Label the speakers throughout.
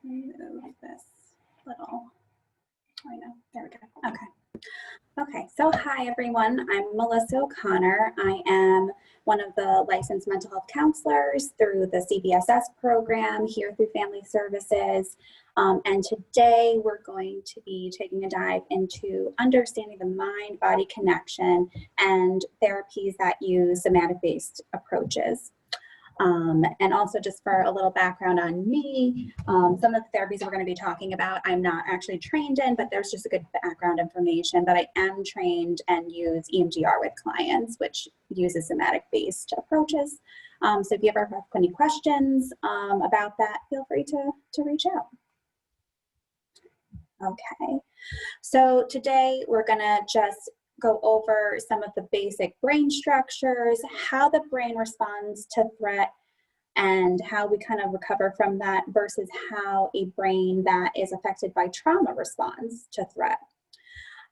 Speaker 1: remove this little, I know, there we go, okay. Okay, so hi everyone, I'm Melissa O'Connor. I am one of the licensed mental health counselors through the CBSS program here through Family Services. And today we're going to be taking a dive into understanding the mind-body connection and therapies that use somatic-based approaches. And also just for a little background on me, some of the therapies we're going to be talking about, I'm not actually trained in, but there's just a good background information. But I am trained and use EMDR with clients, which uses somatic-based approaches. So if you ever have any questions about that, feel free to reach out. Okay, so today we're going to just go over some of the basic brain structures, how the brain responds to threat, and how we kind of recover from that versus how a brain that is affected by trauma responds to threat.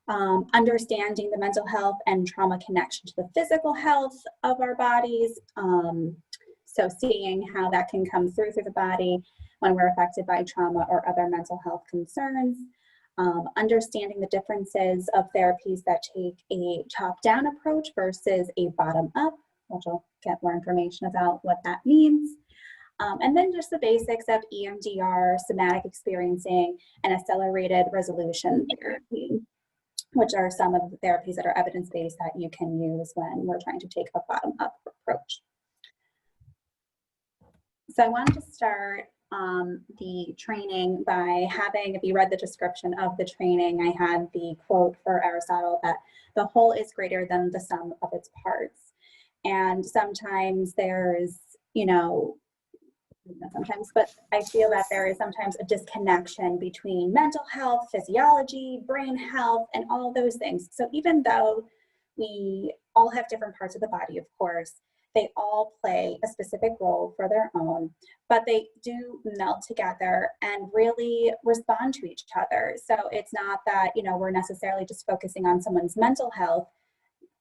Speaker 1: Understanding the mental health and trauma connection to the physical health of our bodies. So seeing how that can come through the body when we're affected by trauma or other mental health concerns. Understanding the differences of therapies that take a top-down approach versus a bottom-up, which I'll get more information about what that means. And then just the basics of EMDR, somatic experiencing, and accelerated resolution therapy, which are some of the therapies that are evidence-based that you can use when we're trying to take a bottom-up approach. So I wanted to start the training by having, if you read the description of the training, I had the quote for Aristotle that the whole is greater than the sum of its parts. And sometimes there's, you know, not sometimes, but I feel that there is sometimes a disconnection between mental health, physiology, brain health, and all those things. So even though we all have different parts of the body, of course, they all play a specific role for their own, but they do meld together and really respond to each other. So it's not that, you know, we're necessarily just focusing on someone's mental health.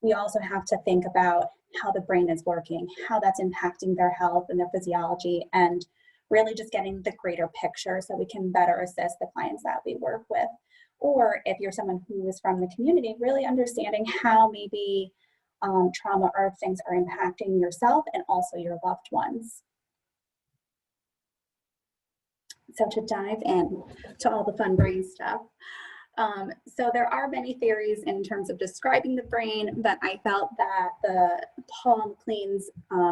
Speaker 1: We also have to think about how the brain is working, how that's impacting their health and their physiology, and really just getting the greater picture so we can better assist the clients that we work with. Or if you're someone who is from the community, really understanding how maybe trauma or things are impacting yourself and also your loved ones. So to dive in to all the fun brain stuff. So there are many theories in terms of describing the brain, but I felt that the Paul MacLean's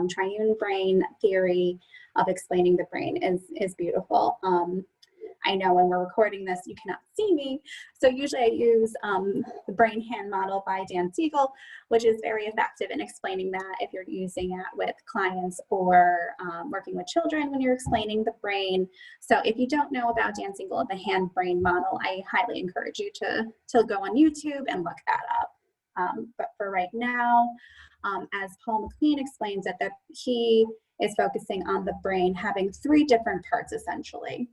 Speaker 1: triune brain theory of explaining the brain is beautiful. I know when we're recording this, you cannot see me. So usually I use the brain hand model by Dan Siegel, which is very effective in explaining that if you're using it with clients or working with children when you're explaining the brain. So if you don't know about Dan Siegel and the hand brain model, I highly encourage you to go on YouTube and look that up. But for right now, as Paul MacLean explains it, that he is focusing on the brain having three different parts essentially.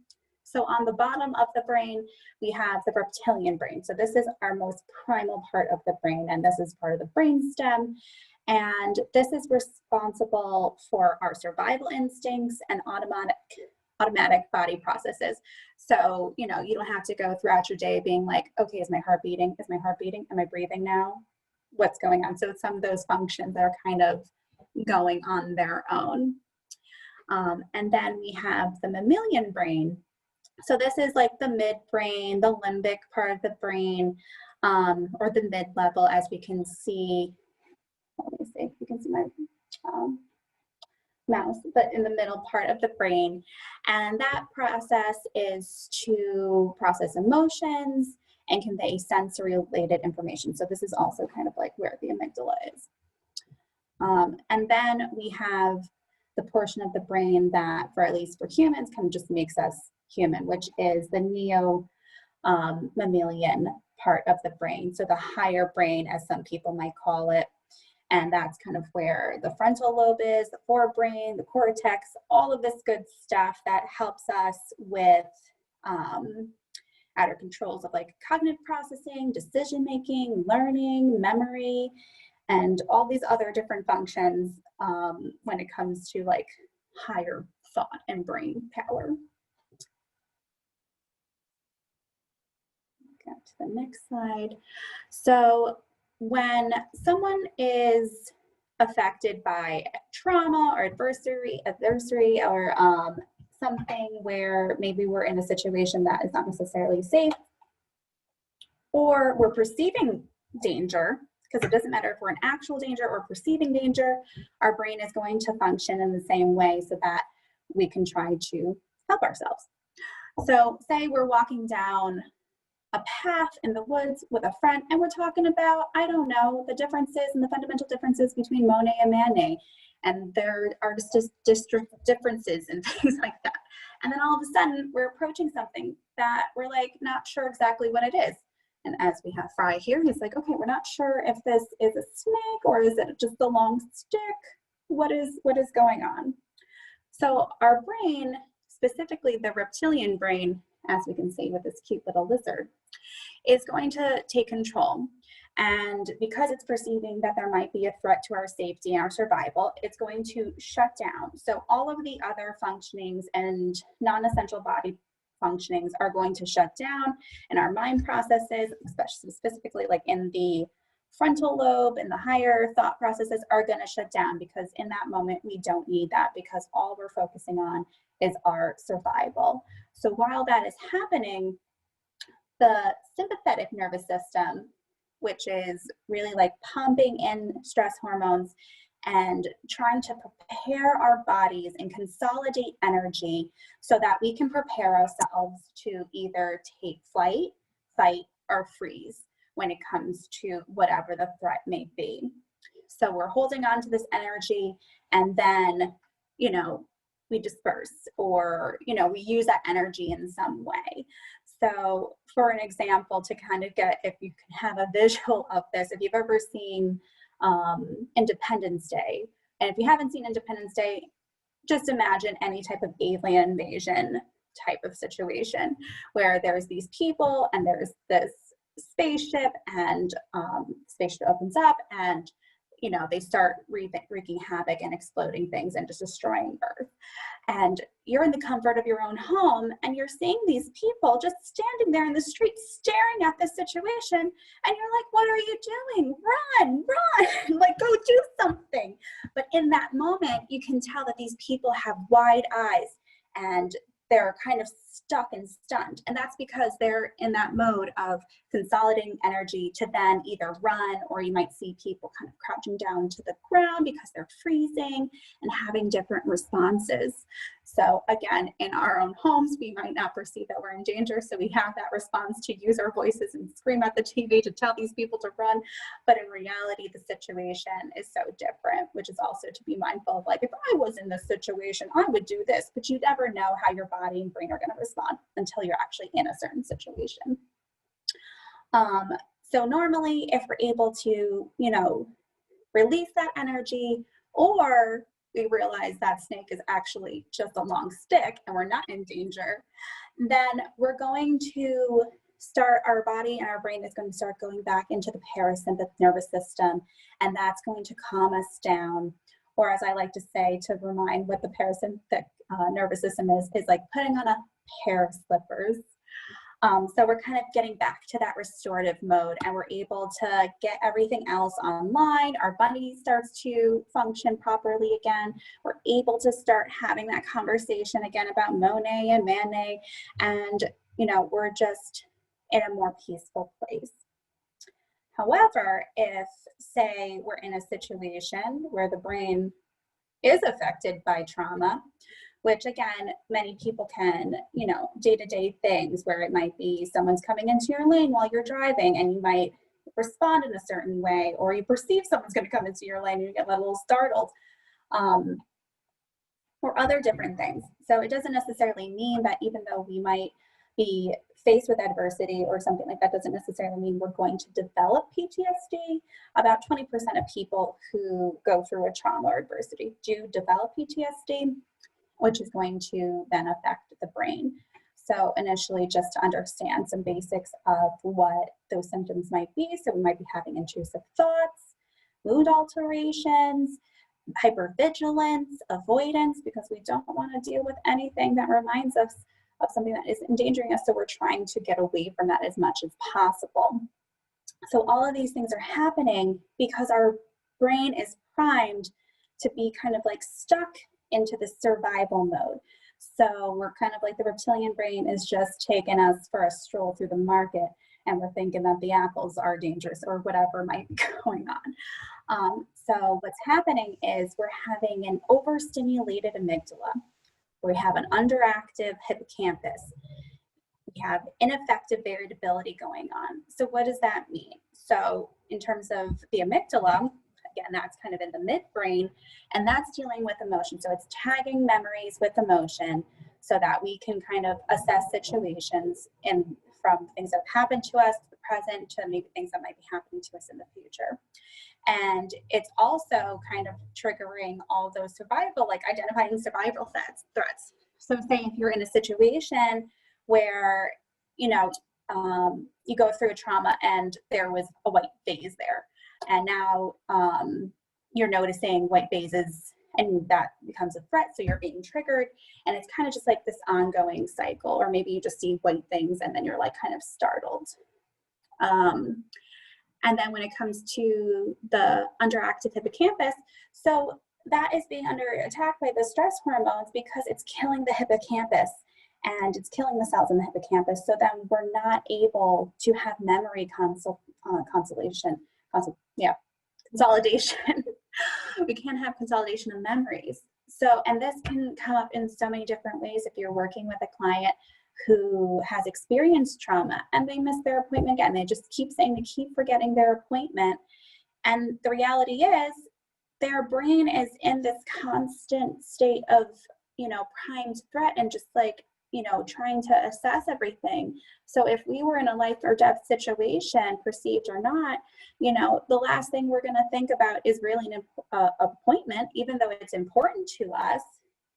Speaker 1: So on the bottom of the brain, we have the reptilian brain. So this is our most primal part of the brain, and this is part of the brain stem. And this is responsible for our survival instincts and automatic body processes. So, you know, you don't have to go throughout your day being like, okay, is my heart beating? Is my heart beating? Am I breathing now? What's going on? So some of those functions are kind of going on their own. And then we have the mammalian brain. So this is like the midbrain, the limbic part of the brain, or the mid-level, as we can see. Let me see if you can see my mouse, but in the middle part of the brain. And that process is to process emotions and convey sensory-related information. So this is also kind of like where the amygdala is. And then we have the portion of the brain that, for at least for humans, kind of just makes us human, which is the neo-mammalian part of the brain. So the higher brain, as some people might call it. And that's kind of where the frontal lobe is, the forebrain, the cortex, all of this good stuff that helps us with outer controls of like cognitive processing, decision-making, learning, memory, and all these other different functions when it comes to like higher thought and brain power. go to the next slide. So when someone is affected by trauma or adversity or something where maybe we're in a situation that is not necessarily safe, or we're perceiving danger, because it doesn't matter if we're in actual danger or perceiving danger, our brain is going to function in the same way so that we can try to help ourselves. So say we're walking down a path in the woods with a friend and we're talking about, I don't know, the differences and the fundamental differences between Monet and Manet, and there are just differences and things like that. And then all of a sudden we're approaching something that we're like not sure exactly what it is. And as we have Fry here, he's like, okay, we're not sure if this is a snake or is it just a long stick? What is going on? So our brain, specifically the reptilian brain, as we can see with this cute little lizard, is going to take control. And because it's perceiving that there might be a threat to our safety and our survival, it's going to shut down. So all of the other functionings and non-essential body functionings are going to shut down, and our mind processes, especially specifically like in the frontal lobe and the higher thought processes, are going to shut down, because in that moment we don't need that, because all we're focusing on is our survival. So while that is happening, the sympathetic nervous system, which is really like pumping in stress hormones and trying to prepare our bodies and consolidate energy so that we can prepare ourselves to either take flight, fight, or freeze when it comes to whatever the threat may be. So we're holding on to this energy, and then, you know, we disperse, or, you know, we use that energy in some way. So for an example, to kind of get, if you can have a visual of this, if you've ever seen Independence Day, and if you haven't seen Independence Day, just imagine any type of alien invasion type of situation where there's these people and there's this spaceship, and spaceship opens up, and you know, they start wreaking havoc and exploding things and just destroying Earth. And you're in the comfort of your own home, and you're seeing these people just standing there in the street staring at this situation, and you're like, what are you doing? Run, like go do something. But in that moment, you can tell that these people have wide eyes and they're kind of stuck and stunned. And that's because they're in that mode of consolidating energy to then either run, or you might see people kind of crouching down to the ground because they're freezing and having different responses. So again, in our own homes, we might not perceive that we're in danger, so we have that response to use our voices and scream at the TV to tell these people to run. But in reality, the situation is so different, which is also to be mindful of, like, if I was in this situation, I would do this, but you never know how your body and brain are going to respond until you're actually in a certain situation. So normally, if we're able to, you know, release that energy, or we realize that snake is actually just a long stick and we're not in danger, then we're going to start, our body and our brain is going to start going back into the parasympathetic nervous system, and that's going to calm us down. Or as I like to say, to remind what the parasympathetic nervous system is like putting on a pair of slippers. So we're kind of getting back to that restorative mode, and we're able to get everything else online. Our body starts to function properly again. We're able to start having that conversation again about Monet and Manet, and, you know, we're just in a more peaceful place. However, if, say, we're in a situation where the brain is affected by trauma, which again, many people can, you know, day-to-day things where it might be someone's coming into your lane while you're driving and you might respond in a certain way, or you perceive someone's going to come into your lane and you get a little startled, or other different things. So it doesn't necessarily mean that even though we might be faced with adversity or something like that, doesn't necessarily mean we're going to develop PTSD. About 20% of people who go through a trauma or adversity do develop PTSD, which is going to then affect the brain. So initially, just to understand some basics of what those symptoms might be. So we might be having intrusive thoughts, mood alterations, hypervigilance, avoidance, because we don't want to deal with anything that reminds us of something that is endangering us. So we're trying to get away from that as much as possible. So all of these things are happening because our brain is primed to be kind of like stuck into the survival mode. So we're kind of like the reptilian brain is just taking us for a stroll through the market, and we're thinking that the apples are dangerous or whatever might be going on. So what's happening is we're having an overstimulated amygdala. We have an underactive hippocampus. We have ineffective variability going on. So what does that mean? So in terms of the amygdala, again, that's kind of in the midbrain, and that's dealing with emotion. So it's tagging memories with emotion so that we can kind of assess situations from things that have happened to us, the present, to maybe things that might be happening to us in the future. And it's also kind of triggering all those survival, like identifying survival threats. So say if you're in a situation where, you go through a trauma and there was a white phase there, and now you're noticing white phases, and that becomes a threat, so you're being triggered, and it's kind of just like this ongoing cycle. Or maybe you just see white things and then you're like kind of startled. And then when it comes to the underactive hippocampus, so that is being under attack by the stress hormones because it's killing the hippocampus and it's killing the cells in the hippocampus. So then we're not able to have memory consolidation. We can't have consolidation of memories. So, and this can come up in so many different ways if you're working with a client who has experienced trauma and they miss their appointment again. They just keep saying they keep forgetting their appointment. And the reality is their brain is in this constant state of, primed threat and just like, trying to assess everything. So if we were in a life or death situation, perceived or not, the last thing we're going to think about is really an appointment, even though it's important to us.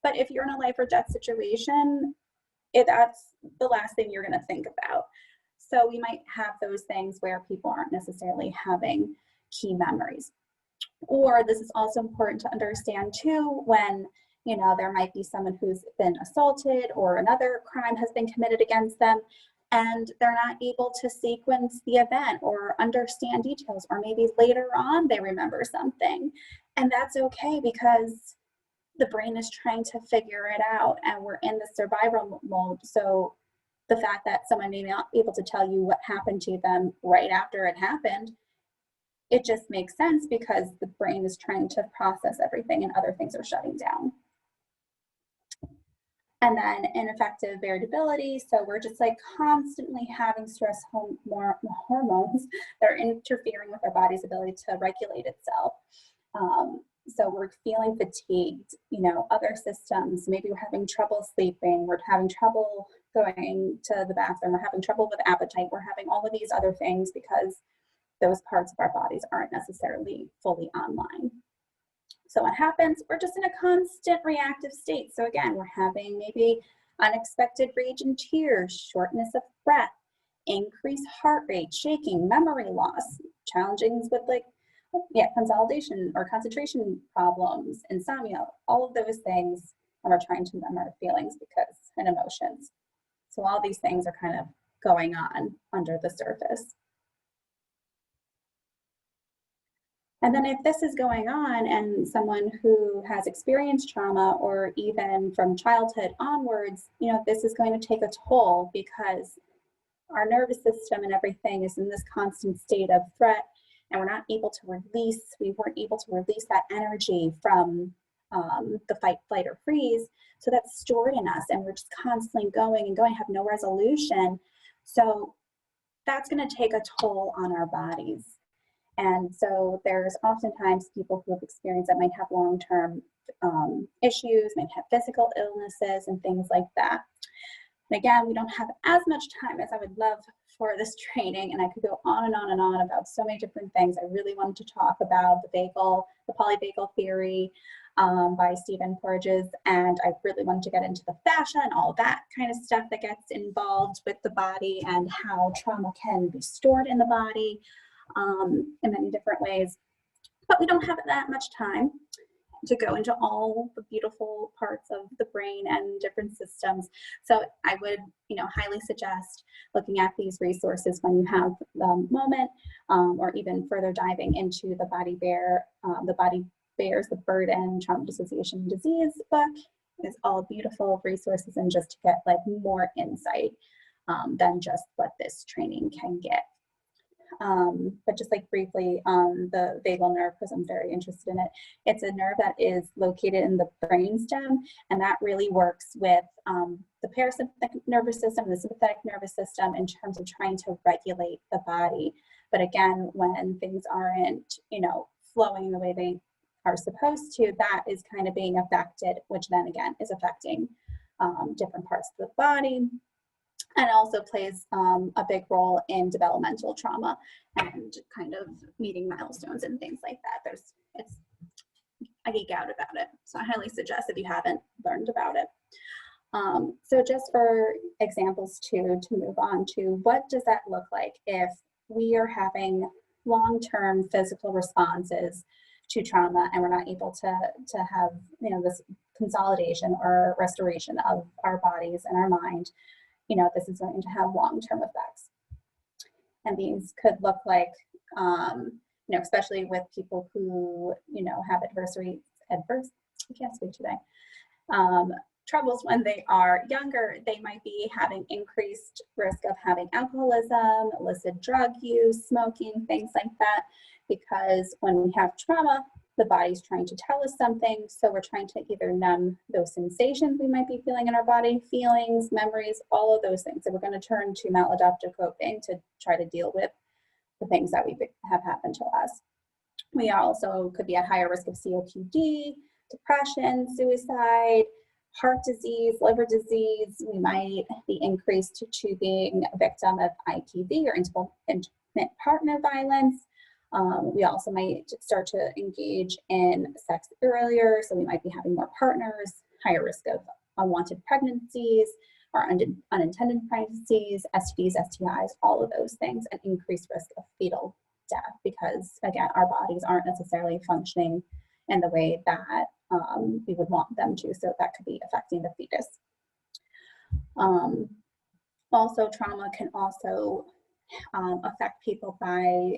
Speaker 1: But if you're in a life or death situation, that's the last thing you're going to think about. So we might have those things where people aren't necessarily having key memories. Or this is also important to understand too, when there might be someone who's been assaulted or another crime has been committed against them, and they're not able to sequence the event or understand details, or maybe later on they remember something. And that's okay, because the brain is trying to figure it out and we're in the survival mode. So the fact that someone may not be able to tell you what happened to them right after it happened, it just makes sense because the brain is trying to process everything and other things are shutting down. And then ineffective variability. So we're just like constantly having stress hormones that are interfering with our body's ability to regulate itself. So we're feeling fatigued, other systems, maybe we're having trouble sleeping, we're having trouble going to the bathroom, we're having trouble with appetite, we're having all of these other things because those parts of our bodies aren't necessarily fully online. So what happens? We're just in a constant reactive state. So again, we're having maybe unexpected rage and tears, shortness of breath, increased heart rate, shaking, memory loss, challenges with consolidation or concentration problems, insomnia, all of those things. And we're trying to numb our feelings and emotions. So all these things are kind of going on under the surface. And then if this is going on and someone who has experienced trauma, or even from childhood onwards, this is going to take a toll because our nervous system and everything is in this constant state of threat, and we weren't able to release that energy from the fight, flight, or freeze. So that's stored in us, and we're just constantly going and going, have no resolution. So that's going to take a toll on our bodies. And so there's oftentimes people who have experienced that might have long-term issues, might have physical illnesses and things like that. And again, we don't have as much time as I would love for this training, and I could go on and on and on about so many different things. I really wanted to talk about the polyvagal theory by Stephen Porges, and I really wanted to get into the fascia and all that kind of stuff that gets involved with the body and how trauma can be stored in the body in many different ways. But we don't have that much time. to go into all the beautiful parts of the brain and different systems. So I would, highly suggest looking at these resources when you have the moment, or even further diving into the Body Bears the Burden Trauma Dissociation Disease book. Is all beautiful resources and just to get like more insight than just what this training can get. But just like briefly on the vagal nerve, because I'm very interested in it. It's a nerve that is located in the brainstem, and that really works with the parasympathetic nervous system, the sympathetic nervous system in terms of trying to regulate the body. But again, when things aren't, flowing the way they are supposed to, that is kind of being affected, which then again is affecting different parts of the body, and also plays a big role in developmental trauma and kind of meeting milestones and things like that. I geek out about it, so I highly suggest if you haven't learned about it. So just for examples to move on to, what does that look like if we are having long-term physical responses to trauma and we're not able to have this consolidation or restoration of our bodies and our mind? This is going to have long-term effects. And these could look like, especially with people who, have troubles when they are younger. They might be having increased risk of having alcoholism, illicit drug use, smoking, things like that, because when we have trauma, the body's trying to tell us something, so we're trying to either numb those sensations we might be feeling in our body, feelings, memories, all of those things. So we're going to turn to maladaptive coping to try to deal with the things that have happened to us. We also could be at higher risk of COPD, depression, suicide, heart disease, liver disease. We might be increased to being a victim of IPV or intimate partner violence. We also might start to engage in sex earlier, so we might be having more partners, higher risk of unwanted pregnancies or unintended pregnancies, STDs, STIs, all of those things, and increased risk of fetal death because, again, our bodies aren't necessarily functioning in the way that we would want them to, so that could be affecting the fetus. Also, trauma can also affect people by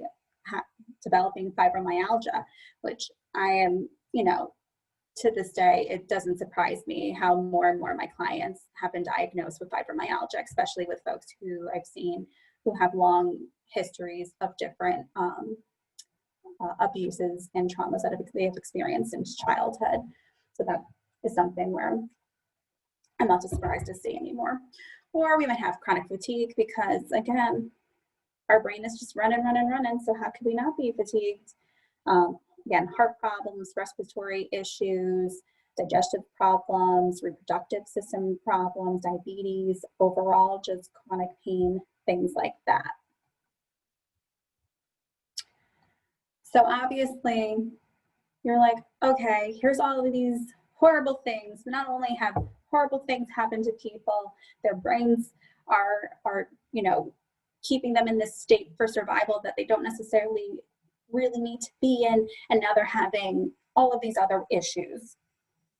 Speaker 1: developing fibromyalgia, which I am, to this day, it doesn't surprise me how more and more my clients have been diagnosed with fibromyalgia, especially with folks who I've seen who have long histories of different abuses and traumas that they have experienced since childhood. So that is something where I'm not surprised to see anymore. Or we might have chronic fatigue because, again, our brain is just running. So how could we not be fatigued? Again, heart problems, respiratory issues, digestive problems, reproductive system problems, diabetes, overall just chronic pain, things like that. So obviously you're like, okay, here's all of these horrible things. Not only have horrible things happen to people, their brains are keeping them in this state for survival that they don't necessarily really need to be in, and now they're having all of these other issues.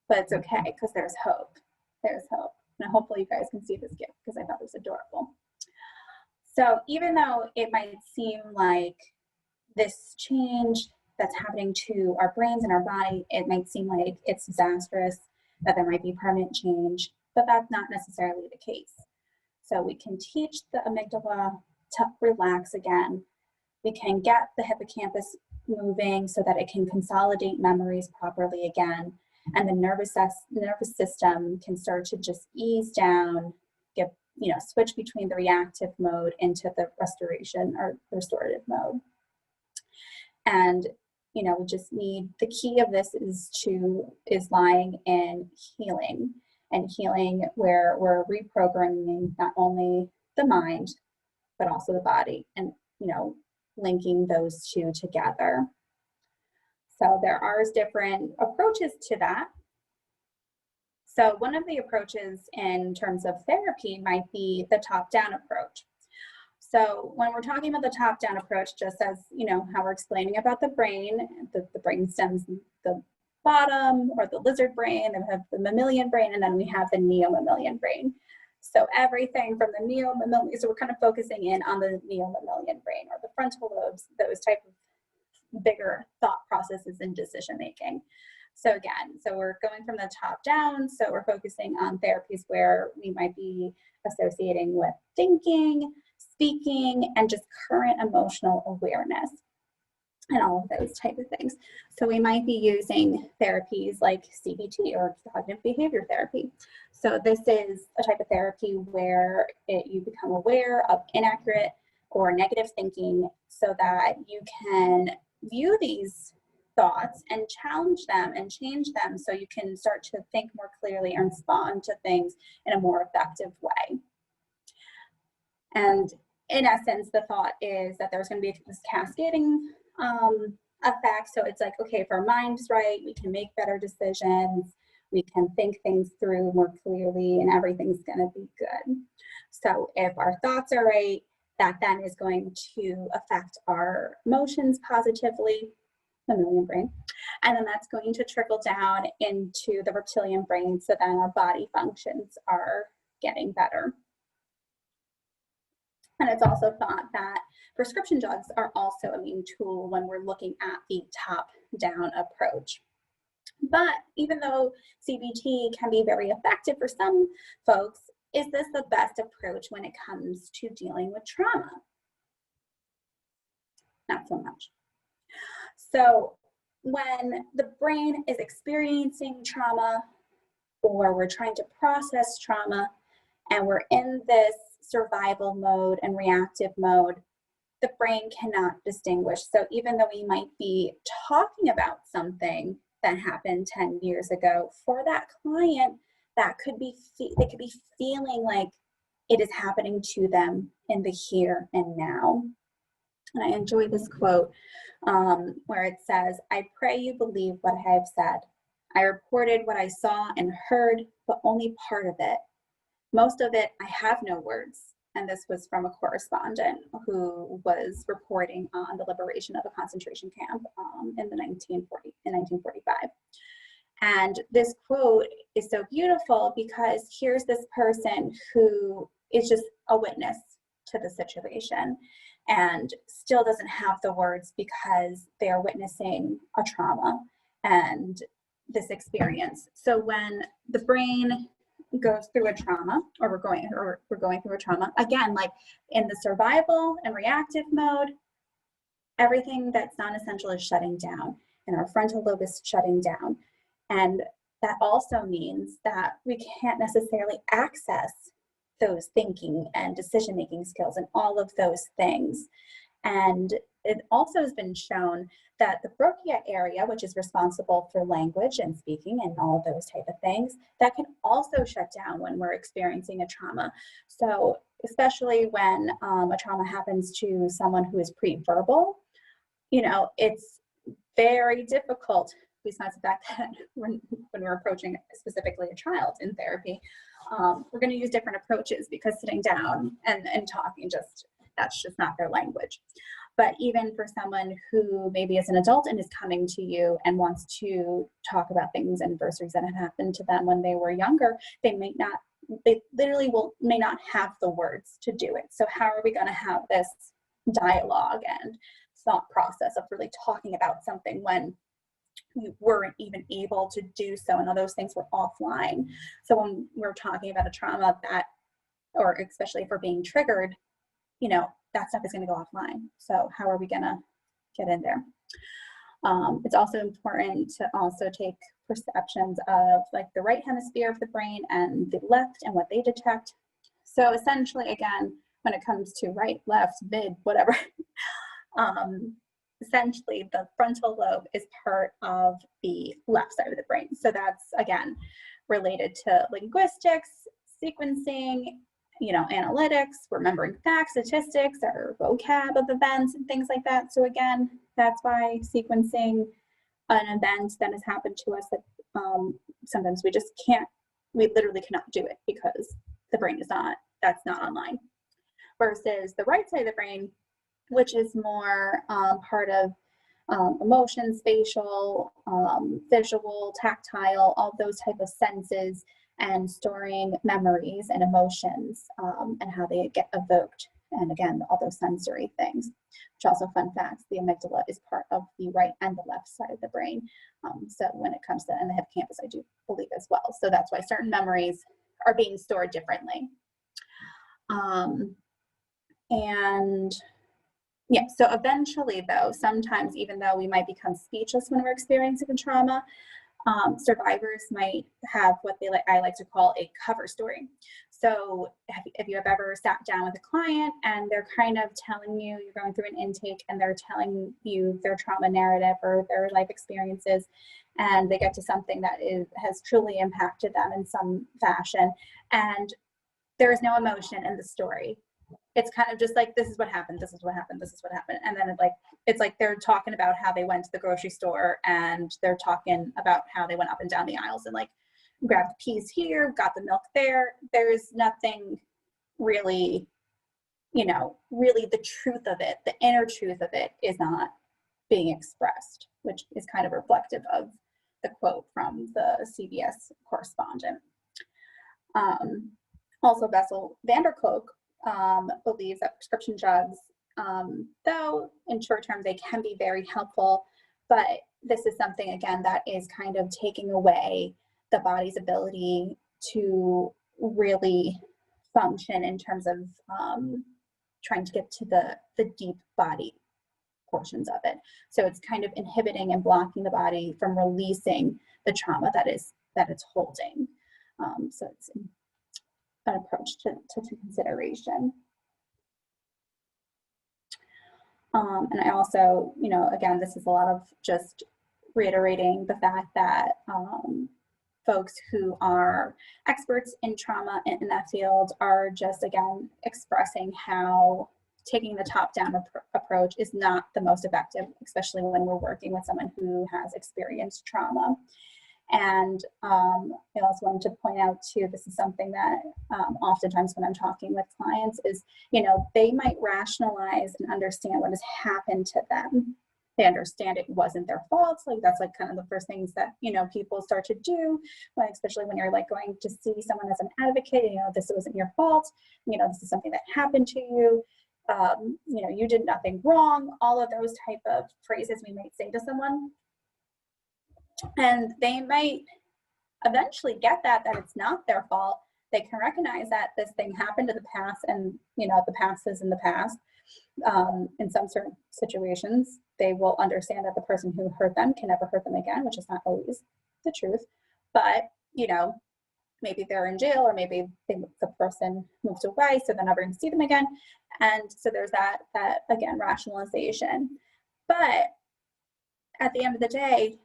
Speaker 1: But it's okay, because there's hope. There's hope. And hopefully you guys can see this gift because I thought it was adorable. So even though it might seem like this change that's happening to our brains and our body, it might seem like it's disastrous, that there might be permanent change, but that's not necessarily the case. So we can teach the amygdala to relax again. We can get the hippocampus moving so that it can consolidate memories properly again. And the nervous system can start to just ease down, switch between the reactive mode into the restoration or restorative mode. And, we just need, the key of this is lying in healing, and healing where we're reprogramming not only the mind, but also the body, and, linking those two together. So there are different approaches to that. So one of the approaches in terms of therapy might be the top-down approach. So when we're talking about the top-down approach, just as how we're explaining about the brain, the brain stems, the bottom, or the lizard brain, then we have the mammalian brain, and then we have the neo-mammalian brain. So everything from the neo-mammalian, so we're kind of focusing in on the neo-mammalian brain, or the frontal lobes, those type of bigger thought processes and decision making. So again, so we're going from the top down, so we're focusing on therapies where we might be associating with thinking, speaking, and just current emotional awareness, and all of those type of things. So we might be using therapies like CBT, or cognitive behavior therapy. So this is a type of therapy where you become aware of inaccurate or negative thinking so that you can view these thoughts and challenge them and change them so you can start to think more clearly and respond to things in a more effective way. And in essence, the thought is that there's going to be this cascading effect. So it's like, okay, if our mind's right, we can make better decisions, we can think things through more clearly, and everything's going to be good. So if our thoughts are right, that then is going to affect our emotions positively, the mammalian brain, and then that's going to trickle down into the reptilian brain, so then our body functions are getting better. And it's also thought that prescription drugs are also a main tool when we're looking at the top-down approach. But even though CBT can be very effective for some folks, is this the best approach when it comes to dealing with trauma? Not so much. So when the brain is experiencing trauma, or we're trying to process trauma, and we're in this survival mode and reactive mode, the brain cannot distinguish. So even though we might be talking about something that happened 10 years ago, for that client, that could be, they could be feeling like it is happening to them in the here and now. And I enjoy this quote where it says, "I pray you believe what I have said. I reported what I saw and heard, but only part of it. Most of it, I have no words." And this was from a correspondent who was reporting on the liberation of a concentration camp in 1945. And this quote is so beautiful because here's this person who is just a witness to the situation and still doesn't have the words because they are witnessing a trauma and this experience. So when the brain goes through a trauma, or we're going through a trauma, again, like in the survival and reactive mode, everything that's non-essential is shutting down, and our frontal lobe is shutting down. And that also means that we can't necessarily access those thinking and decision-making skills and all of those things. And it also has been shown that the broca area, which is responsible for language and speaking and all of those type of things, that can also shut down when we're experiencing a trauma. So especially when a trauma happens to someone who is pre-verbal, you know, it's very difficult, besides the fact that when we're approaching specifically a child in therapy, we're going to use different approaches because sitting down and talking, that's just not their language. But even for someone who maybe is an adult and is coming to you and wants to talk about things and adversities that have happened to them when they were younger, they literally may not have the words to do it. So how are we going to have this dialogue and thought process of really talking about something when we weren't even able to do so, and all those things were offline? So when we're talking about a trauma that, or especially if we're being triggered, you know, that stuff is going to go offline. So how are we going to get in there? It's also important to also take perceptions of like the right hemisphere of the brain and the left and what they detect. So essentially, again, when it comes to right, left, mid, whatever, essentially the frontal lobe is part of the left side of the brain. So that's, again, related to linguistics, sequencing, you know, analytics, remembering facts, statistics, our vocab of events and things like that. So again, that's why sequencing an event that has happened to us that sometimes we just can't, we literally cannot do it because the brain is not, that's not online. Versus the right side of the brain, which is more part of emotion, spatial, visual, tactile, all those type of senses, and storing memories and emotions and how they get evoked. And again, all those sensory things, which also fun facts, the amygdala is part of the right and the left side of the brain. So when it comes to, and the hippocampus, I do believe as well. So that's why certain memories are being stored differently. And yeah, so eventually though, sometimes even though we might become speechless when we're experiencing a trauma, survivors might have what I like to call a cover story. So if you have ever sat down with a client and they're kind of telling you, you're going through an intake and they're telling you their trauma narrative or their life experiences, and they get to something that has truly impacted them in some fashion, and there is no emotion in the story. It's kind of just like, this is what happened, this is what happened, this is what happened. And then it's like they're talking about how they went to the grocery store and they're talking about how they went up and down the aisles and like grabbed peas here, got the milk there. There's nothing really, really the truth of it, the inner truth of it is not being expressed, which is kind of reflective of the quote from the CBS correspondent. Also, Bessel van der Kolk believes that prescription drugs, though in short term they can be very helpful, but this is something, again, that is kind of taking away the body's ability to really function in terms of trying to get to the deep body portions of it. So it's kind of inhibiting and blocking the body from releasing the trauma that it's holding. So it's an approach to consideration. And I also, again, this is a lot of just reiterating the fact that folks who are experts in trauma in that field are just, again, expressing how taking the top-down approach is not the most effective, especially when we're working with someone who has experienced trauma. And I also wanted to point out too, this is something that oftentimes when I'm talking with clients is, they might rationalize and understand what has happened to them. They understand it wasn't their fault. Like that's like kind of the first things that, people start to do, especially when you're like going to see someone as an advocate, this wasn't your fault. This is something that happened to you. You did nothing wrong. All of those type of phrases we might say to someone. And they might eventually get that it's not their fault. They can recognize that this thing happened in the past and, the past is in the past. In some certain situations, they will understand that the person who hurt them can never hurt them again, which is not always the truth. But, maybe they're in jail or maybe the person moves away, so they're never going to see them again. And so there's that again, rationalization. But at the end of the day,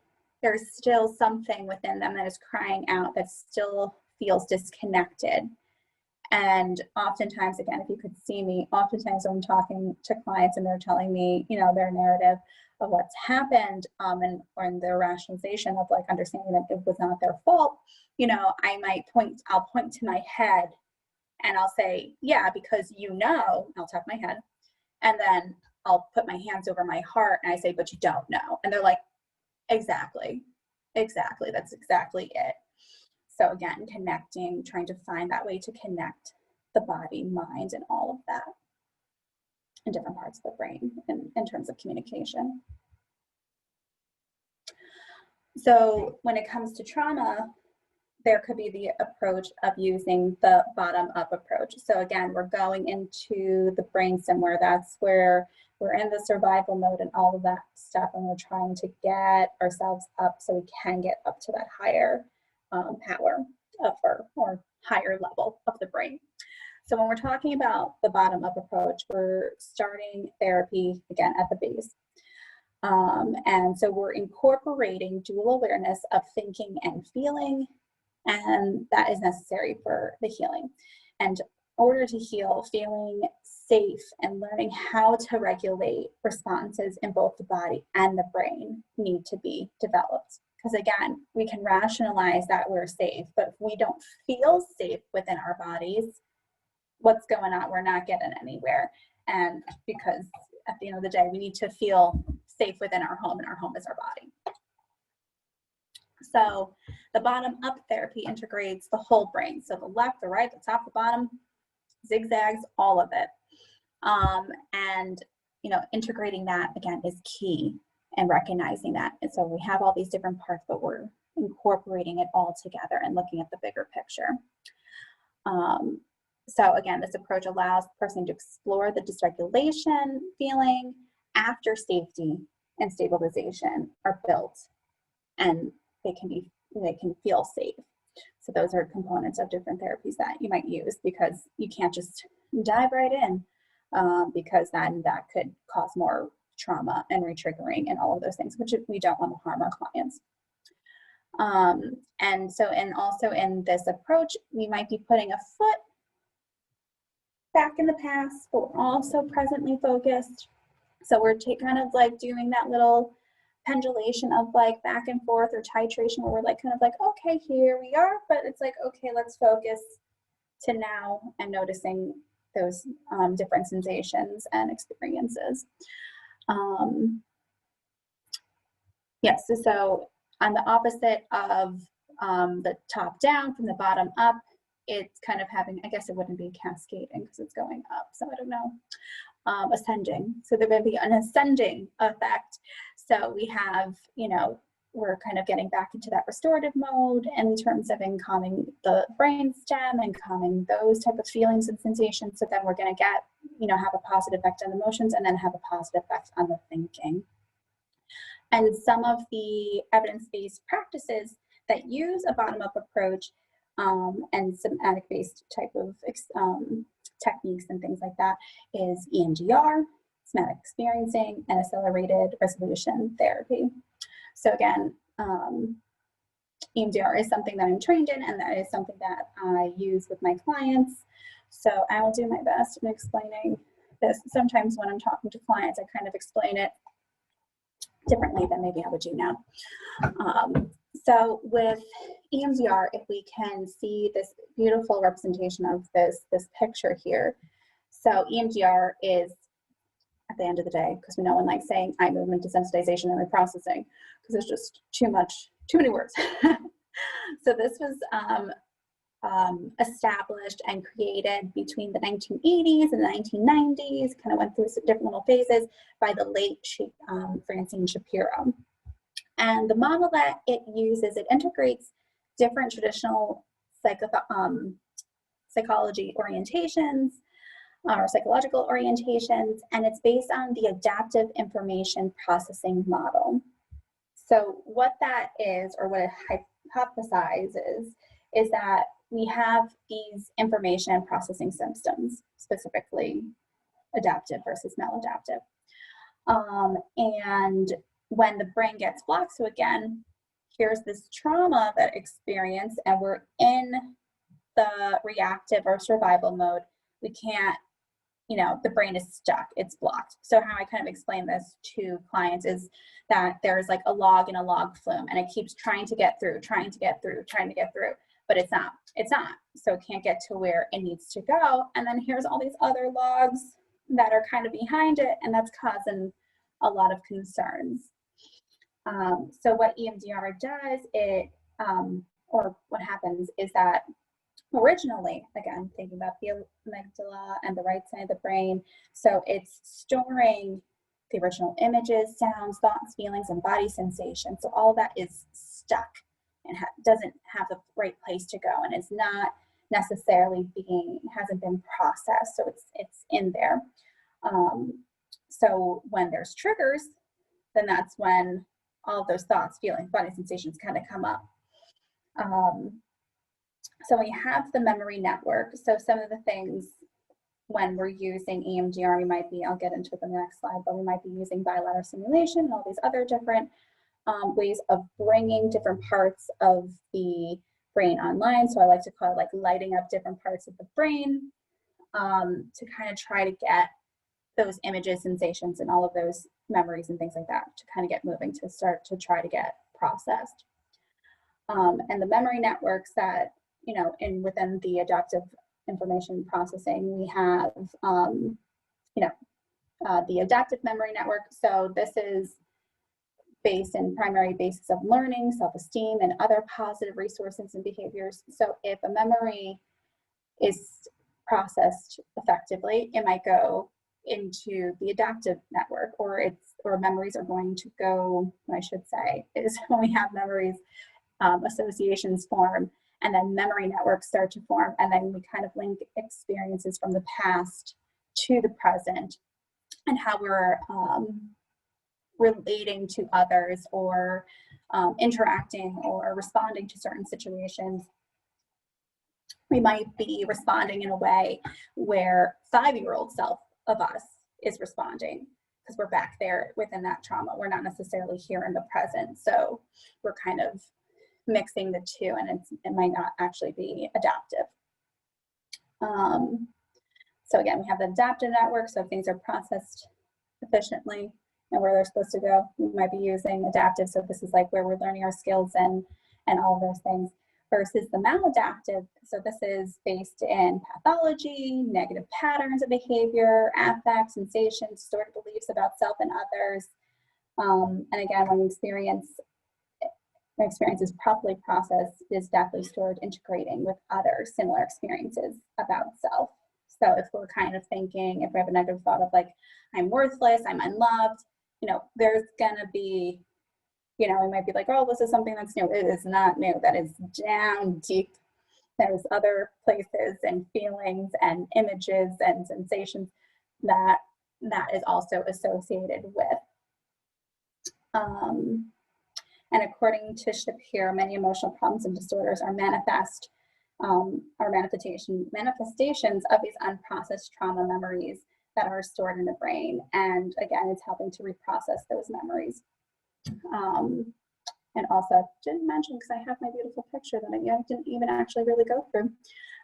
Speaker 1: there's still something within them that is crying out that still feels disconnected. And oftentimes, again, if you could see me, oftentimes when I'm talking to clients and they're telling me, their narrative of what's happened or in their rationalization of like understanding that it was not their fault, I'll point to my head and I'll say, yeah, because I'll tap my head and then I'll put my hands over my heart and I say, but you don't know. And they're like, exactly, that's exactly it. So again, connecting, trying to find that way to connect the body, mind, and all of that in different parts of the brain in terms of communication. So when it comes to trauma, there could be the approach of using the bottom-up approach. So again, we're going into the brainstem where that's where we're in the survival mode and all of that stuff, and we're trying to get ourselves up so we can get up to that higher power or higher level of the brain. So when we're talking about the bottom-up approach, we're starting therapy again at the base. And so we're incorporating dual awareness of thinking and feeling, and that is necessary for the healing. And in order to heal, feeling safe and learning how to regulate responses in both the body and the brain need to be developed. Because again, we can rationalize that we're safe, but if we don't feel safe within our bodies, what's going on? We're not getting anywhere. And because at the end of the day, we need to feel safe within our home, and our home is our body. So the bottom up therapy integrates the whole brain. So the left, the right, the top, the bottom, zigzags, all of it. And, you know, integrating that again is key, and recognizing that. And so we have all these different parts, but we're incorporating it all together and looking at the bigger picture. So again, this approach allows the person to explore the dysregulation feeling after safety and stabilization are built, and they can feel safe. So those are components of different therapies that you might use, because you can't just dive right in, because then that could cause more trauma and retriggering and all of those things, which we don't want to harm our clients. And so, and also in this approach, we might be putting a foot back in the past, but we're also presently focused. So we're kind of like doing that little pendulation of like back and forth, or titration, where we're like kind of like, okay, here we are, but it's like, okay, let's focus to now, and noticing those different sensations and experiences. Yes, so on the opposite of the top down, from the bottom up, it's kind of having, I guess it wouldn't be cascading because it's going up, so I don't know. Ascending. So there would be an ascending effect. So we have, you know, we're kind of getting back into that restorative mode in terms of calming the brain stem and calming those type of feelings and sensations. So then we're going to get, you know, have a positive effect on emotions, and then have a positive effect on the thinking. And some of the evidence-based practices that use a bottom-up approach and somatic-based type of techniques and things like that is EMDR, Somatic Experiencing, and accelerated resolution therapy. So again, EMDR is something that I'm trained in, and that is something that I use with my clients. So I will do my best in explaining this. Sometimes when I'm talking to clients, I kind of explain it differently than maybe I would do now. So with EMDR, if we can see this beautiful representation of this picture here. So EMDR is, at the end of the day, because we know one likes saying eye movement, desensitization, and reprocessing, because it's just too many words. So this was established and created between the 1980s and the 1990s, kind of went through some different little phases by the late Francine Shapiro. And the model that it uses, it integrates different traditional psychology orientations, or psychological orientations, and it's based on the adaptive information processing model. So what that is, or what it hypothesizes, is that we have these information and processing systems, specifically adaptive versus maladaptive. And when the brain gets blocked, so again, here's this trauma that experience, and we're in the reactive or survival mode. We can't, you know, the brain is stuck, it's blocked. So how I kind of explain this to clients is that there's like a log in a log flume, and it keeps trying to get through, but it's not. So it can't get to where it needs to go. And then here's all these other logs that are kind of behind it, and that's causing a lot of concerns. So what EMDR does, or what happens is that originally, again, thinking about the amygdala and the right side of the brain, so it's storing the original images, sounds, thoughts, feelings, and body sensations. So all of that is stuck and doesn't have the right place to go, and it's not necessarily hasn't been processed, so it's in there. So when there's triggers, then that's when all of those thoughts, feelings, body sensations kind of come up. So we have the memory network. So some of the things when we're using EMDR, we might be, I'll get into it in the next slide, but we might be using bilateral simulation and all these other different ways of bringing different parts of the brain online. So I like to call it like lighting up different parts of the brain to kind of try to get those images, sensations, and all of those memories and things like that to kind of get moving, to start to try to get processed. And the memory networks that, you know, within the adaptive information processing, we have, the adaptive memory network. So this is based in primary basis of learning, self-esteem, and other positive resources and behaviors. So if a memory is processed effectively, it might go into the adaptive network, or memories are going to go, I should say, is when we have memories, associations form, and then memory networks start to form, and then we kind of link experiences from the past to the present and how we're relating to others, or interacting or responding to certain situations. We might be responding in a way where 5-year-old self of us is responding, because we're back there within that trauma. We're not necessarily here in the present. So we're kind of mixing the two, and it might not actually be adaptive. So again, we have the adaptive network. So if things are processed efficiently and where they're supposed to go, we might be using adaptive. So this is like where we're learning our skills and all of those things, versus the maladaptive. So this is based in pathology, negative patterns of behavior, affect, sensations, distorted beliefs about self and others. And again, when experience is properly processed, it is definitely stored integrating with other similar experiences about self. So if we're kind of thinking, if we have a negative thought of like, I'm worthless, I'm unloved, there's gonna be, we might be like, oh, this is something that's new. It is not new. That is down deep. There's other places and feelings and images and sensations that is also associated with. And according to Shapiro, many emotional problems and disorders are manifestations of these unprocessed trauma memories that are stored in the brain. And again, it's helping to reprocess those memories. And also, I didn't mention, because I have my beautiful picture that I didn't even actually really go through.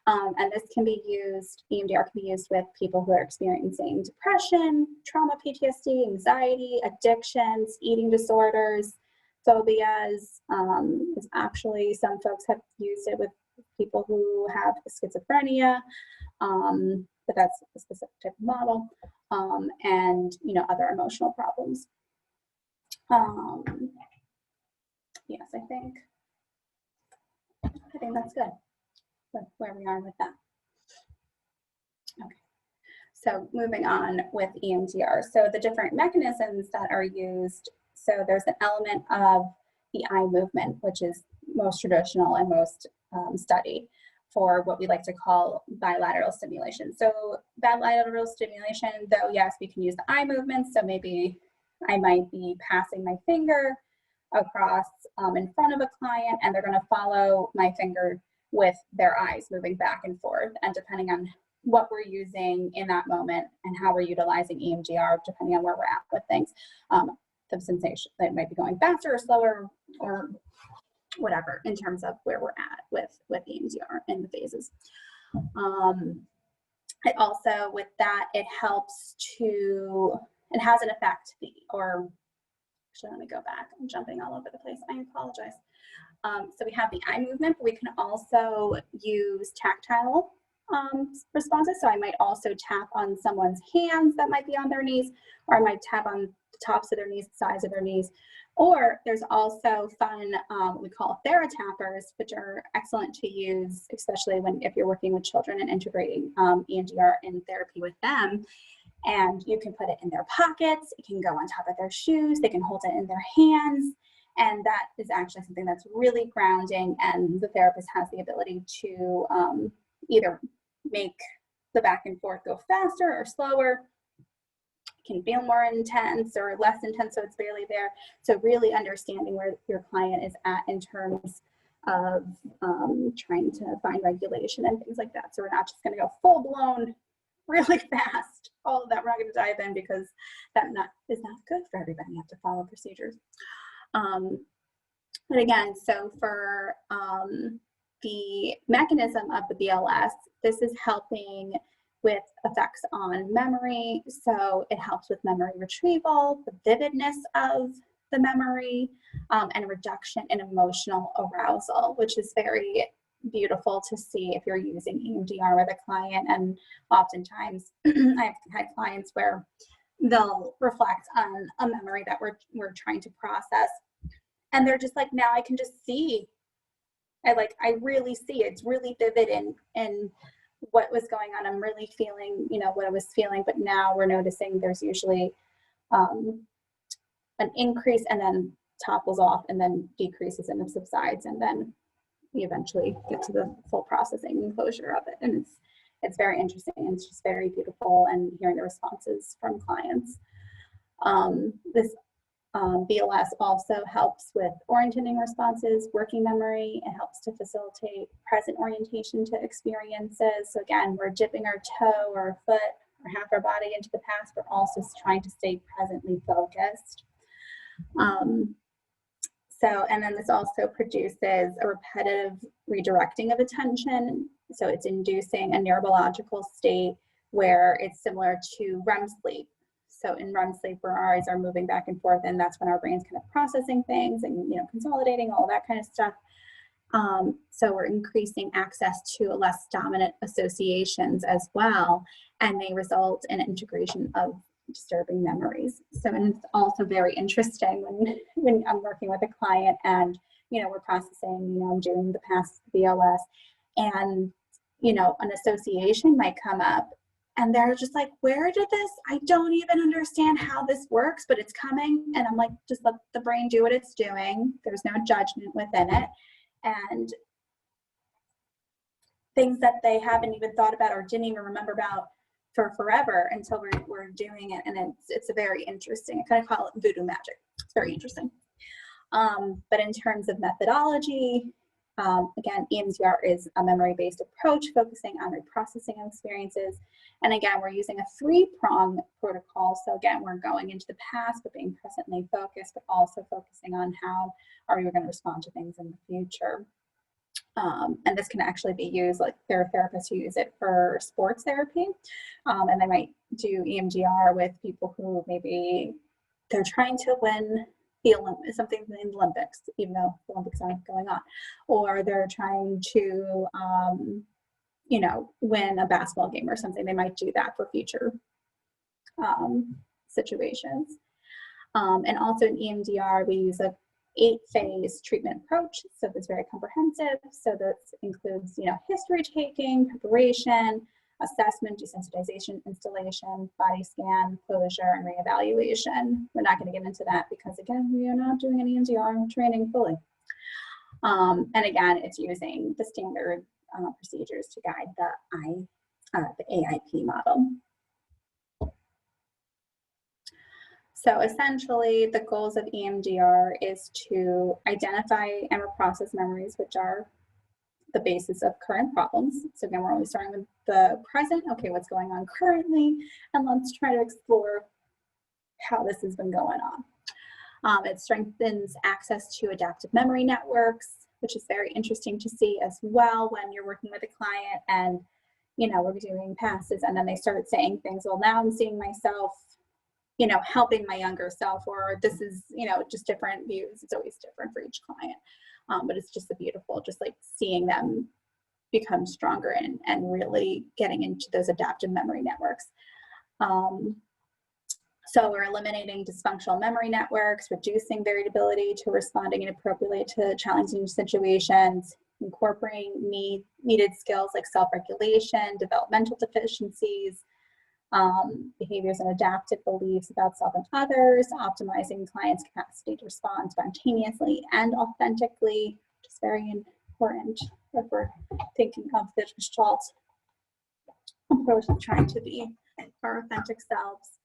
Speaker 1: And this can be used, EMDR can be used with people who are experiencing depression, trauma, PTSD, anxiety, addictions, eating disorders, phobias. It's actually, some folks have used it with people who have schizophrenia, but that's a specific type of model, and other emotional problems. Yes, I think that's good. That's where we are with that. Okay, so moving on with EMDR. So the different mechanisms that are used. So there's an element of the eye movement, which is most traditional and most studied for what we like to call bilateral stimulation. So bilateral stimulation, though, yes, we can use the eye movement. So maybe I might be passing my finger across in front of a client, and they're going to follow my finger with their eyes moving back and forth. And depending on what we're using in that moment and how we're utilizing EMDR, depending on where we're at with things, the sensation that might be going faster or slower or whatever in terms of where we're at with EMDR and the phases. It also, with that, it helps to, it has an effect, or actually, let me go back. I'm jumping all over the place. I apologize. So we have the eye movement, but we can also use tactile responses. So I might also tap on someone's hands that might be on their knees, or I might tap on the tops of their knees, the sides of their knees. Or there's also fun, what we call TheraTappers, which are excellent to use, especially if you're working with children and integrating EMDR in therapy with them. And you can put it in their pockets, it can go on top of their shoes, they can hold it in their hands. And that is actually something that's really grounding, and the therapist has the ability to either make the back and forth go faster or slower. It can feel more intense or less intense, so it's barely there. So really understanding where your client is at in terms of trying to find regulation and things like that. So we're not just going to go full blown really fast. All of that we're not going to dive in, because that is not good for everybody. You have to follow procedures. But again, so for the mechanism of the BLS, this is helping with effects on memory. So it helps with memory retrieval, the vividness of the memory, and reduction in emotional arousal, which is very beautiful to see if you're using EMDR with a client. And oftentimes I've had clients where they'll reflect on a memory that we're trying to process. And they're just like, now I can just see. I really see it's really vivid in what was going on. I'm really feeling, what I was feeling, but now we're noticing there's usually an increase and then topples off and then decreases and it subsides. And then we eventually get to the full processing and closure of it. And it's very interesting. It's just very beautiful, and hearing the responses from clients. This BLS also helps with orienting responses, working memory. It helps to facilitate present orientation to experiences. So again, we're dipping our toe or our foot or half our body into the past, but also trying to stay presently focused. And then this also produces a repetitive redirecting of attention. So it's inducing a neurological state where it's similar to REM sleep. So in REM sleep, where our eyes are moving back and forth, and that's when our brain's kind of processing things and consolidating, all that kind of stuff. So we're increasing access to less dominant associations as well, and they result in integration of disturbing memories. So, and it's also very interesting when I'm working with a client and, we're processing, I'm doing the past BLS, and, an association might come up and they're just like, where did this, I don't even understand how this works, but it's coming. And I'm like, just let the brain do what it's doing. There's no judgment within it. And things that they haven't even thought about or didn't even remember about for forever until we're doing it. And it's a very interesting, I kind of call it voodoo magic. It's very interesting. But in terms of methodology, again, EMDR is a memory-based approach focusing on reprocessing experiences. And again, we're using a three-prong protocol. So again, we're going into the past, but being presently focused, but also focusing on how are we going to respond to things in the future. And this can actually be used, like there are therapists who use it for sports therapy, and they might do EMDR with people who maybe they're trying to win something in the Olympics, even though the Olympics aren't going on, or they're trying to, win a basketball game or something. They might do that for future situations. And also in EMDR, we use a 8-phase treatment approach. So it's very comprehensive. So that includes, history taking, preparation, assessment, desensitization, installation, body scan, closure, and reevaluation. We're not going to get into that because, again, we are not doing any EMDR training fully. And again, it's using the standard procedures to guide the AIP model. So essentially, the goals of EMDR is to identify and reprocess memories, which are the basis of current problems. So again, we're always starting with the present. Okay, what's going on currently? And let's try to explore how this has been going on. It strengthens access to adaptive memory networks, which is very interesting to see as well when you're working with a client and, we're doing passes and then they start saying things, well, now I'm seeing myself, helping my younger self, or this is, just different views. It's always different for each client. But it's just a beautiful, just like seeing them become stronger and really getting into those adaptive memory networks. So we're eliminating dysfunctional memory networks, reducing variability to responding inappropriately to challenging situations, incorporating needed skills like self-regulation, developmental deficiencies, behaviors and adaptive beliefs about self and others, optimizing clients' capacity to respond spontaneously and authentically, which is very important if we're thinking of the Gestalt approach of trying to be our authentic selves.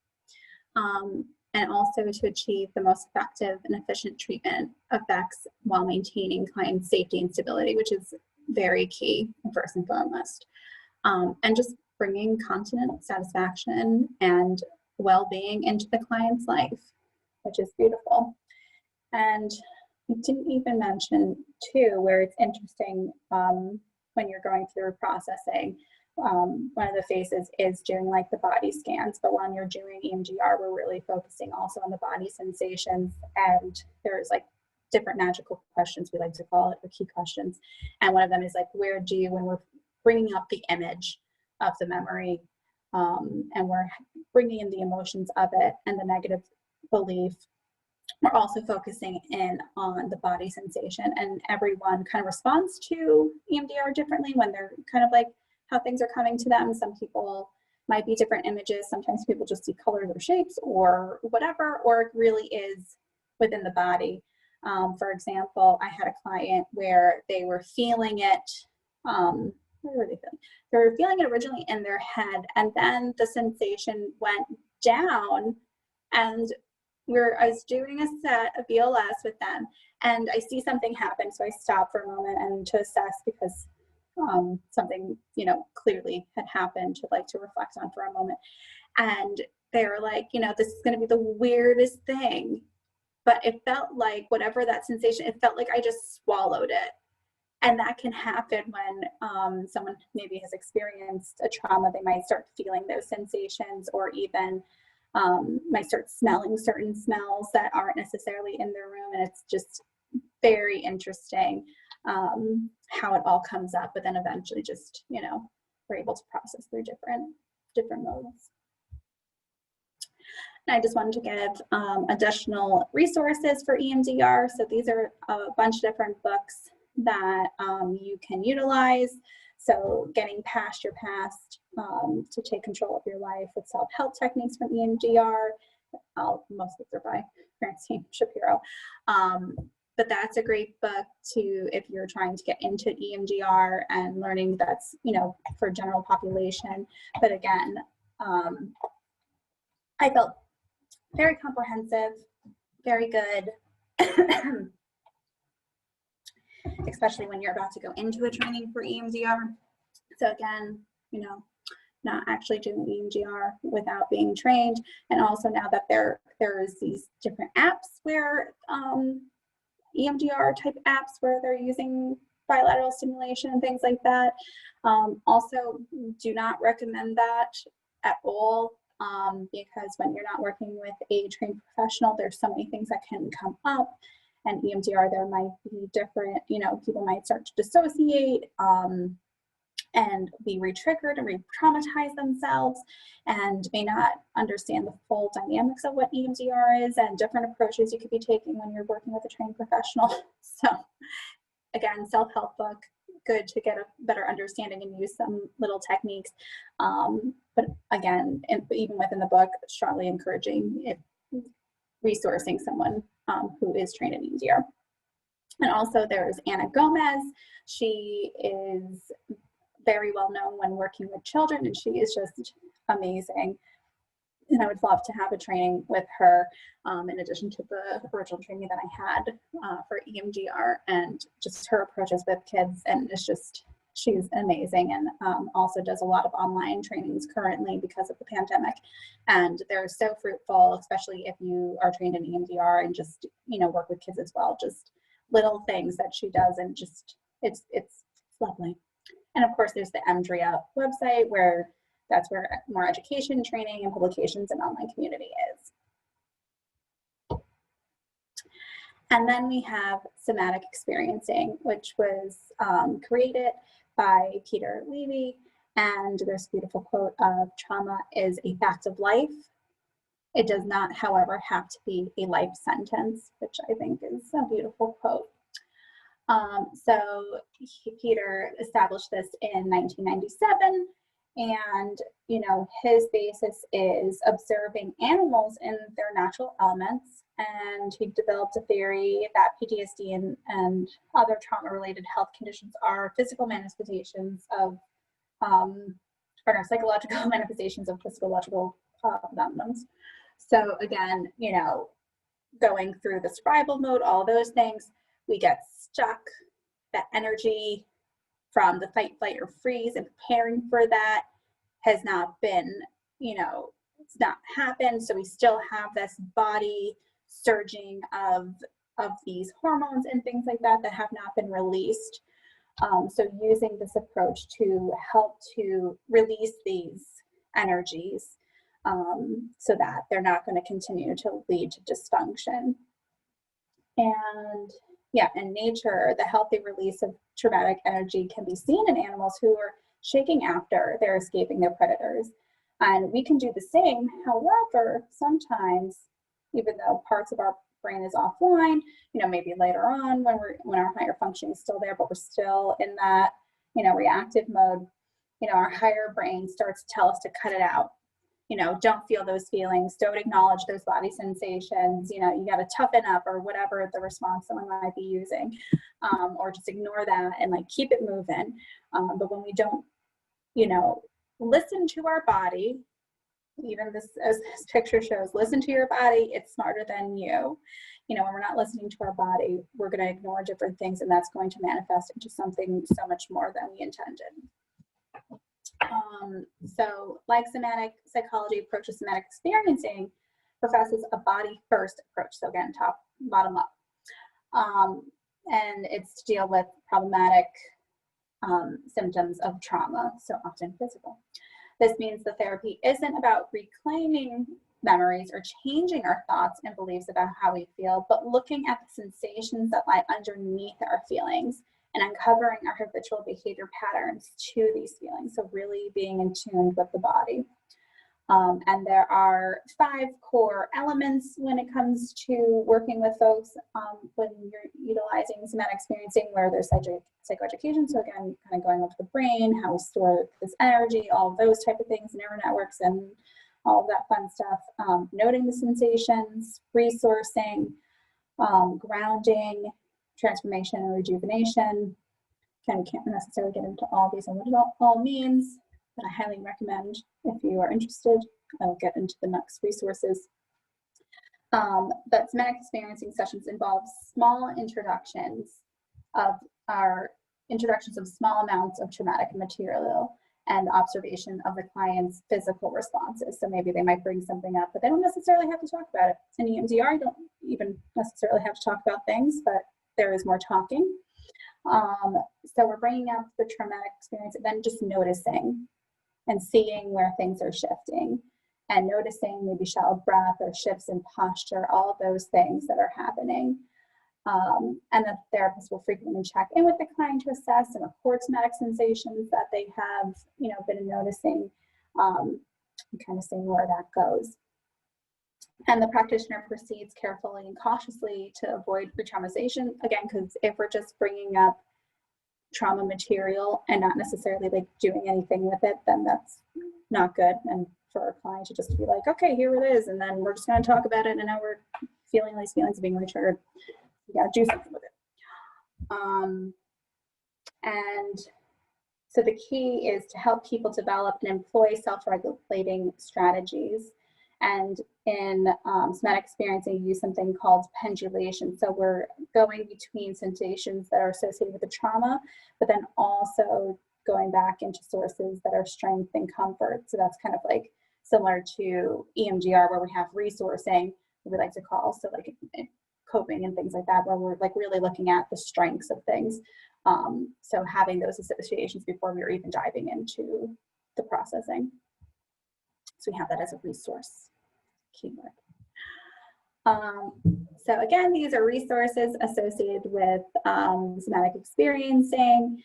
Speaker 1: And also to achieve the most effective and efficient treatment effects while maintaining client safety and stability, which is very key, first and foremost. And just bringing content, satisfaction, and well-being into the client's life, which is beautiful. And we didn't even mention, too, where it's interesting when you're going through processing. One of the phases is doing like the body scans, but when you're doing EMDR, we're really focusing also on the body sensations, and there's like different magical questions, we like to call it, or key questions. And one of them is like, where do you, when we're bringing up the image of the memory, and we're bringing in the emotions of it and the negative belief. We're also focusing in on the body sensation, and everyone kind of responds to EMDR differently when they're kind of like how things are coming to them. Some people might be different images. Sometimes people just see colors or shapes or whatever, or it really is within the body. For example, I had a client where they were feeling it. Where were they feeling? They were feeling it originally in their head, and then the sensation went down, and I was doing a set of BLS with them, and I see something happen, so I stop for a moment and to assess, because something, you know, clearly had happened, to reflect on for a moment. And they were like, you know, this is going to be the weirdest thing, but it felt like whatever that sensation, it felt like I just swallowed it. And that can happen when someone maybe has experienced a trauma. They might start feeling those sensations, or even might start smelling certain smells that aren't necessarily in their room. And it's just very interesting how it all comes up, but then eventually just, you know, we're able to process through different modes. And I just wanted to give additional resources for EMDR. So these are a bunch of different books that you can utilize. So getting past your past to take control of your life with self-help techniques from EMDR. Most books are by Francine Shapiro. But that's a great book if you're trying to get into EMDR and learning. That's, you know, for general population. But again, I felt very comprehensive, very good, especially when you're about to go into a training for EMDR. So again, you know, not actually doing EMDR without being trained. And also now that there's these different apps where EMDR type apps where they're using bilateral stimulation and things like that. Also, do not recommend that at all, because when you're not working with a trained professional, there's so many things that can come up. And EMDR, there might be different, you know, people might start to dissociate and be re-triggered and re-traumatize themselves, and may not understand the full dynamics of what EMDR is and different approaches you could be taking when you're working with a trained professional. So again, self-help book, good to get a better understanding and use some little techniques. But again, even within the book, strongly encouraging resourcing someone who is trained in EMDR. And also there's Anna Gomez. She is very well known when working with children, and she is just amazing. And I would love to have a training with her in addition to the original training that I had for EMDR, and just her approaches with kids. And it's just, she's amazing, and also does a lot of online trainings currently because of the pandemic. And they're so fruitful, especially if you are trained in EMDR and just, you know, work with kids as well. Just little things that she does, and just, it's lovely. And of course, there's the EMDRIA website, where that's where more education, training, and publications and online community is. And then we have Somatic Experiencing, which was created by Peter Levy. And there's a beautiful quote of, "Trauma is a fact of life. It does not, however, have to be a life sentence," which I think is a beautiful quote. So Peter established this in 1997, and, you know, his basis is observing animals in their natural elements, and he developed a theory that PTSD and other trauma-related health conditions are physical manifestations of, psychological manifestations of physiological phenomenons. So again, you know, going through the survival mode, all those things, we get stuck. That energy from the fight, flight, or freeze and preparing for that has not been, you know, it's not happened. So we still have this body surging of these hormones and things like that have not been released. So using this approach to help to release these energies so that they're not going to continue to lead to dysfunction. And yeah, in nature, the healthy release of traumatic energy can be seen in animals who are shaking after they're escaping their predators. And we can do the same. However, sometimes, even though parts of our brain is offline, you know, maybe later on when our higher functioning is still there, but we're still in that, you know, reactive mode, you know, our higher brain starts to tell us to cut it out. You know, don't feel those feelings, don't acknowledge those body sensations, you know, you got to toughen up, or whatever the response someone might be using, or just ignore that and like keep it moving. But when we don't, you know, listen to our body, even this, as this picture shows, listen to your body, it's smarter than you. You know, when we're not listening to our body, we're going to ignore different things, and that's going to manifest into something so much more than we intended. So like somatic psychology approaches somatic experiencing professes a body first approach. So again, top, bottom up. And it's to deal with problematic symptoms of trauma, so often physical. This means the therapy isn't about reclaiming memories or changing our thoughts and beliefs about how we feel, but looking at the sensations that lie underneath our feelings and uncovering our habitual behavior patterns to these feelings. So really being in tune with the body. And there are 5 core elements when it comes to working with folks when you're utilizing somatic experiencing, where there's psychoeducation. So again, kind of going over the brain, how we store this energy, all of those type of things, neural networks, and all of that fun stuff. Noting the sensations, resourcing, grounding, transformation and rejuvenation. Can't necessarily get into all these and what it all means, but I highly recommend if you are interested. I'll get into the next resources. But somatic experiencing sessions involve small introductions of small amounts of traumatic material and observation of the client's physical responses. So maybe they might bring something up, but they don't necessarily have to talk about it. In EMDR, you don't even necessarily have to talk about things, but there is more talking. So we're bringing up the traumatic experience and then just noticing and seeing where things are shifting, and noticing maybe shallow breath or shifts in posture, all of those things that are happening. And the therapist will frequently check in with the client to assess and record somatic sensations that they have, you know, been noticing, and kind of seeing where that goes. And the practitioner proceeds carefully and cautiously to avoid re-traumatization, again, because if we're just bringing up trauma material and not necessarily like doing anything with it, then that's not good. And for our client to just be like, okay, here it is, and then we're just going to talk about it, and now we're feeling these feelings of being re-triggered. You got to do something with it. And so the key is to help people develop and employ self-regulating strategies. And in somatic experiencing, you use something called pendulation. So we're going between sensations that are associated with the trauma, but then also going back into sources that are strength and comfort. So that's kind of like similar to EMDR, where we have resourcing, we like to call, so like coping and things like that, where we're like really looking at the strengths of things. So having those associations before we're even diving into the processing. So we have that as a resource keyword. So again, these are resources associated with somatic experiencing.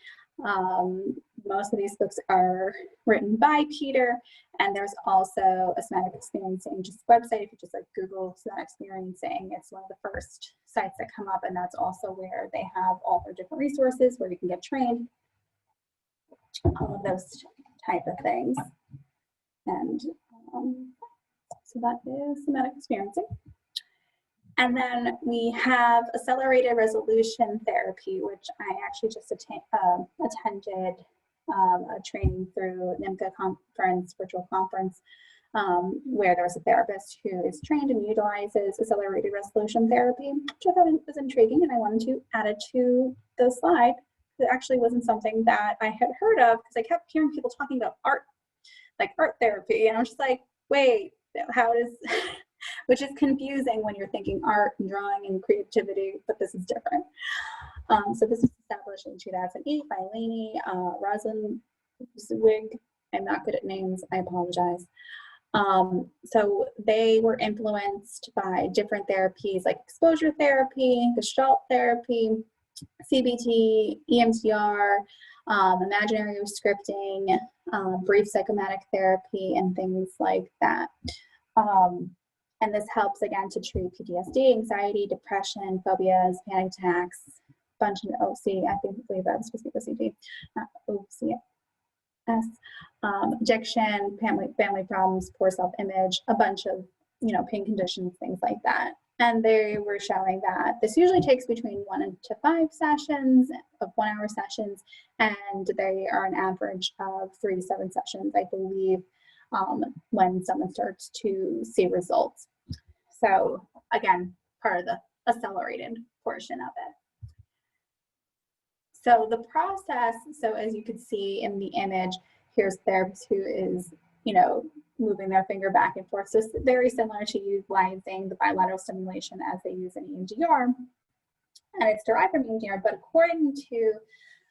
Speaker 1: Most of these books are written by Peter, and there's also a somatic experiencing just website. If you just like Google somatic experiencing, it's one of the first sites that come up, and that's also where they have all their different resources where you can get trained, all of those type of things. And so that is somatic experiencing. And then we have accelerated resolution therapy, which I actually just attended a training through NIMCA conference, virtual conference, where there was a therapist who is trained and utilizes accelerated resolution therapy, which I thought was intriguing, and I wanted to add it to the slide. It actually wasn't something that I had heard of, because I kept hearing people talking about art, like art therapy, and I'm just like, wait, how does, which is confusing when you're thinking art and drawing and creativity, but this is different. So this was established in 2008 by Lainey Rosenzweig. I'm not good at names, I apologize. So they were influenced by different therapies like exposure therapy, Gestalt therapy, CBT, EMDR, imaginary scripting, brief psychomatic therapy, and things like that. And this helps, again, to treat PTSD, anxiety, depression, phobias, panic attacks, bunch of OC, I believe that was supposed to be OCD, not OCS, addiction, family problems, poor self-image, a bunch of, pain conditions, things like that. And they were showing that this usually takes between 1 to 5 sessions of 1-hour sessions, and they are an average of 3 to 7 sessions, I believe, when someone starts to see results. So again, part of the accelerated portion of it. So the process, so as you could see in the image, here's the therapist who is, moving their finger back and forth. So it's very similar to utilizing the bilateral stimulation as they use in EMDR. And it's derived from EMDR, but according to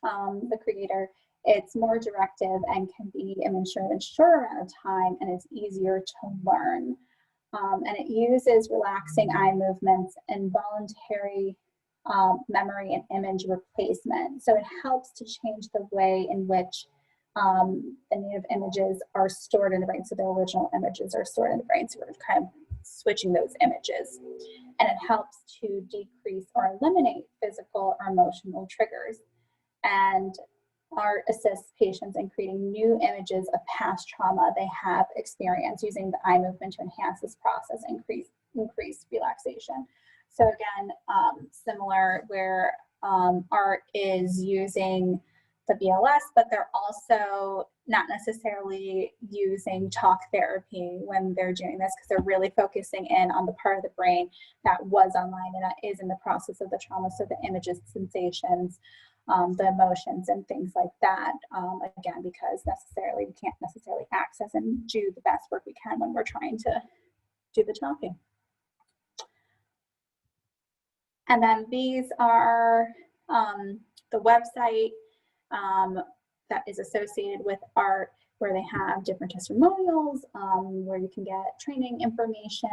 Speaker 1: the creator, it's more directive and can be administered in a shorter amount of time, and it's easier to learn. And it uses relaxing eye movements and voluntary memory and image replacement. So it helps to change the way in which the native images are stored in the brain. So the original images are stored in the brain. So we're kind of switching those images. And it helps to decrease or eliminate physical or emotional triggers. And art assists patients in creating new images of past trauma they have experienced, using the eye movement to enhance this process and increase relaxation. So again, similar where art is using the BLS, but they're also not necessarily using talk therapy when they're doing this, because they're really focusing in on the part of the brain that was online and that is in the process of the trauma. So the images, sensations, the emotions and things like that, again, because we can't necessarily access and do the best work we can when we're trying to do the talking. And then these are the website that is associated with art, where they have different testimonials, where you can get training information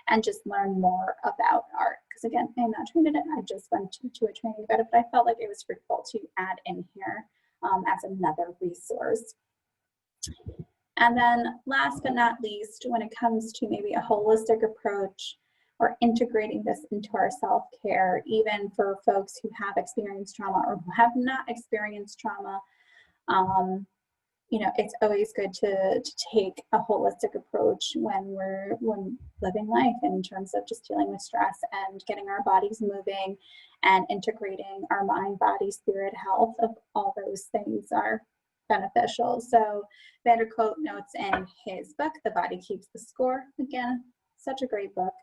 Speaker 1: and just learn more about art. Because again, I'm not trained in it, I just went to a training about it, but I felt like it was fruitful to add in here as another resource. And then last but not least, when it comes to maybe a holistic approach or integrating this into our self-care, even for folks who have experienced trauma or who have not experienced trauma, it's always good to take a holistic approach when living life, in terms of just dealing with stress and getting our bodies moving and integrating our mind, body, spirit, health. Of all those things are beneficial. So Vanderkoot notes in his book, The Body Keeps the Score. Again, such a great book.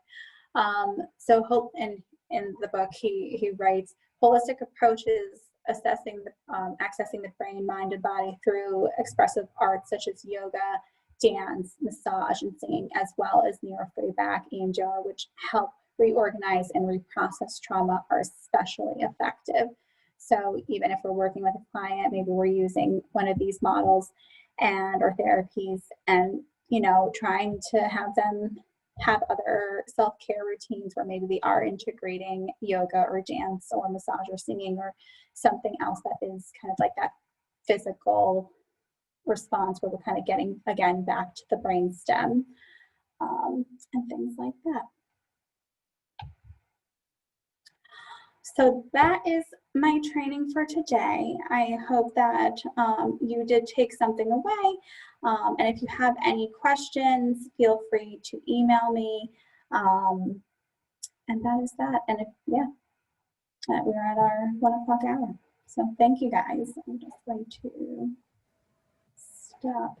Speaker 1: So hope in the book, he writes, holistic approaches accessing the brain, mind, and body through expressive arts such as yoga, dance, massage, and singing, as well as neurofeedback, EMDR, which help reorganize and reprocess trauma, are especially effective. So even if we're working with a client, maybe we're using one of these models or therapies, and trying to have them have other self-care routines where maybe we are integrating yoga or dance or massage or singing or something else that is kind of like that physical response, where we're kind of getting, again, back to the brain stem and things like that. So that is my training for today. I hope that you did take something away. And if you have any questions, feel free to email me. And that is that. And we're at our 1 o'clock hour. So thank you guys. I'm just going to stop.